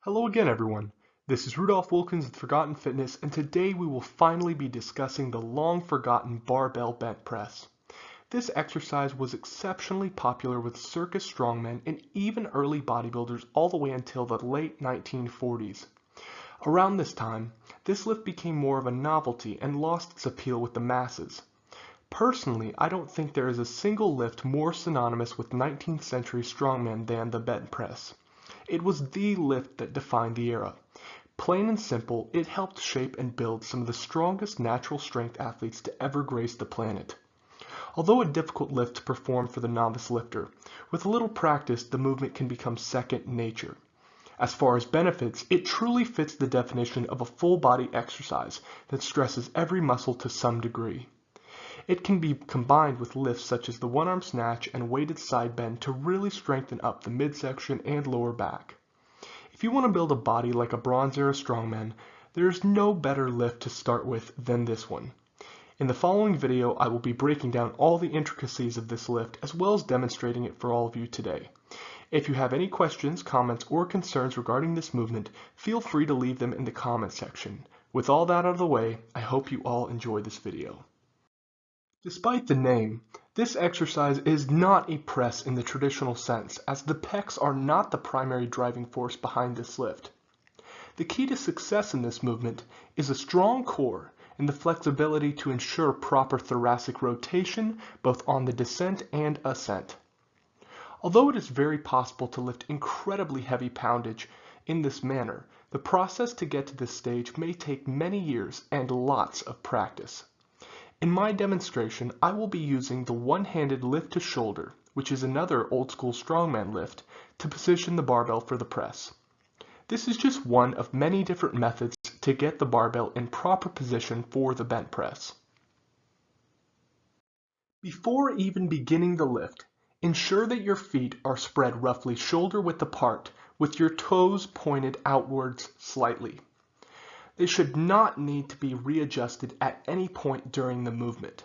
Hello again, everyone. This is Rudolph Wilkins with Forgotten Fitness, and today we will finally be discussing the long-forgotten barbell bent press. This exercise was exceptionally popular with circus strongmen and even early bodybuilders all the way until the late 1940s. Around this time, this lift became more of a novelty and lost its appeal with the masses. Personally, I don't think there is a single lift more synonymous with 19th century strongmen than the bent press. It was the lift that defined the era. Plain and simple, it helped shape and build some of the strongest natural strength athletes to ever grace the planet. Although a difficult lift to perform for the novice lifter, with a little practice the movement can become second nature. As far as benefits, it truly fits the definition of a full body exercise that stresses every muscle to some degree. It can be combined with lifts such as the one-arm snatch and weighted side bend to really strengthen up the midsection and lower back. If you want to build a body like a Bronze Era strongman, there is no better lift to start with than this one. In the following video, I will be breaking down all the intricacies of this lift as well as demonstrating it for all of you today. If you have any questions, comments, or concerns regarding this movement, feel free to leave them in the comment section. With all that out of the way, I hope you all enjoy this video. Despite the name, this exercise is not a press in the traditional sense, as the pecs are not the primary driving force behind this lift. The key to success in this movement is a strong core and the flexibility to ensure proper thoracic rotation both on the descent and ascent. Although it is very possible to lift incredibly heavy poundage in this manner, the process to get to this stage may take many years and lots of practice. In my demonstration, I will be using the one-handed lift to shoulder, which is another old-school strongman lift, to position the barbell for the press. This is just one of many different methods to get the barbell in proper position for the bent press. Before even beginning the lift, ensure that your feet are spread roughly shoulder-width apart, with your toes pointed outwards slightly. They should not need to be readjusted at any point during the movement.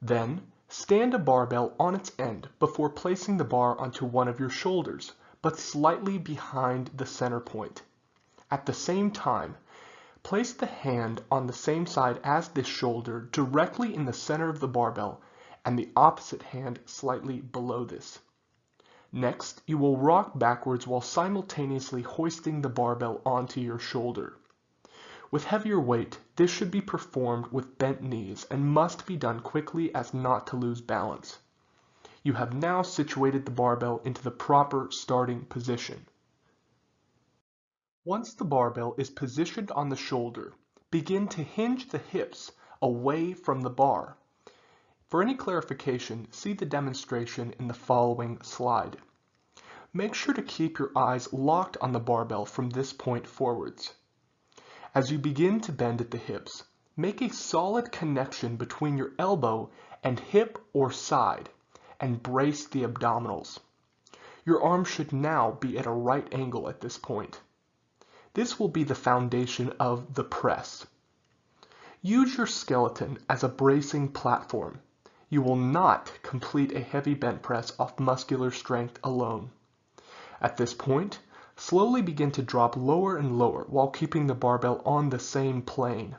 Then, stand a barbell on its end before placing the bar onto one of your shoulders, but slightly behind the center point. At the same time, place the hand on the same side as this shoulder directly in the center of the barbell and the opposite hand slightly below this. Next, you will rock backwards while simultaneously hoisting the barbell onto your shoulder. With heavier weight, this should be performed with bent knees and must be done quickly as not to lose balance. You have now situated the barbell into the proper starting position. Once the barbell is positioned on the shoulder, begin to hinge the hips away from the bar. For any clarification, see the demonstration in the following slide. Make sure to keep your eyes locked on the barbell from this point forwards. As you begin to bend at the hips, make a solid connection between your elbow and hip or side and brace the abdominals. Your arm should now be at a right angle at this point. This will be the foundation of the press. Use your skeleton as a bracing platform. You will not complete a heavy bent press off muscular strength alone. At this point, slowly begin to drop lower and lower while keeping the barbell on the same plane.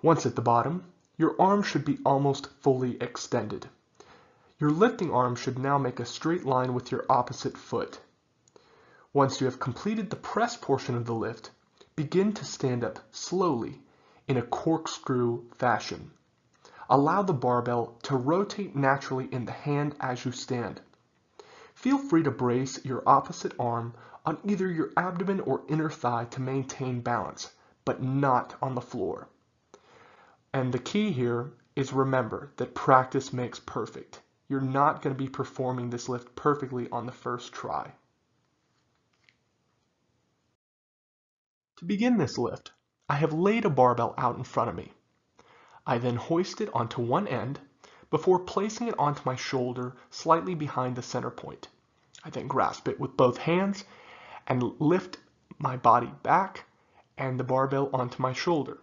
Once at the bottom, your arm should be almost fully extended. Your lifting arm should now make a straight line with your opposite foot. Once you have completed the press portion of the lift, begin to stand up slowly in a corkscrew fashion. Allow the barbell to rotate naturally in the hand as you stand. Feel free to brace your opposite arm on either your abdomen or inner thigh to maintain balance, but not on the floor. And the key here is remember that practice makes perfect. You're not going to be performing this lift perfectly on the first try. To begin this lift, I have laid a barbell out in front of me. I then hoist it onto one end before placing it onto my shoulder slightly behind the center point. I then grasp it with both hands and lift my body back and the barbell onto my shoulder.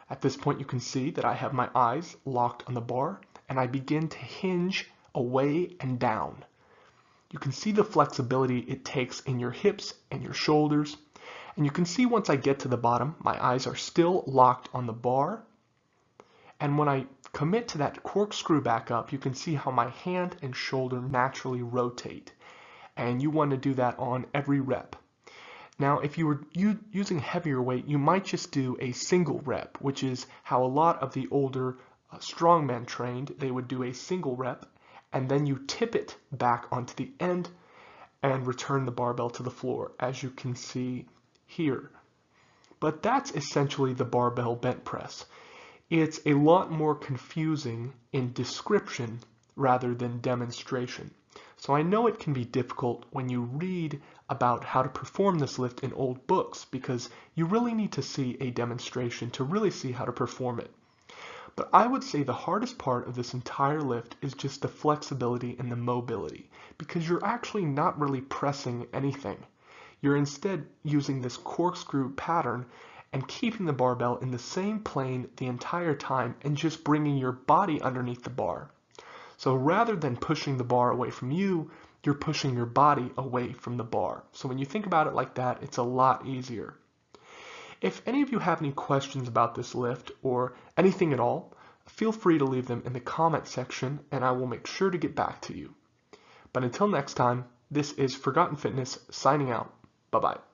At this point you can see that I have my eyes locked on the bar and I begin to hinge away and down. You can see the flexibility it takes in your hips and your shoulders. And you can see once I get to the bottom, my eyes are still locked on the bar. And when I commit to that corkscrew back up, you can see how my hand and shoulder naturally rotate. And you want to do that on every rep. Now, if you were using heavier weight, you might just do a single rep, which is how a lot of the older strongmen trained. They would do a single rep, and then you tip it back onto the end and return the barbell to the floor, as you can see here. But that's essentially the barbell bent press. It's a lot more confusing in description rather than demonstration. So I know it can be difficult when you read about how to perform this lift in old books, because you really need to see a demonstration to really see how to perform it. But I would say the hardest part of this entire lift is just the flexibility and the mobility, because you're actually not really pressing anything. You're instead using this corkscrew pattern and keeping the barbell in the same plane the entire time and just bringing your body underneath the bar. So rather than pushing the bar away from you, you're pushing your body away from the bar. So when you think about it like that, it's a lot easier. If any of you have any questions about this lift or anything at all, feel free to leave them in the comment section and I will make sure to get back to you. But until next time, this is Forgotten Fitness signing out. Bye-bye.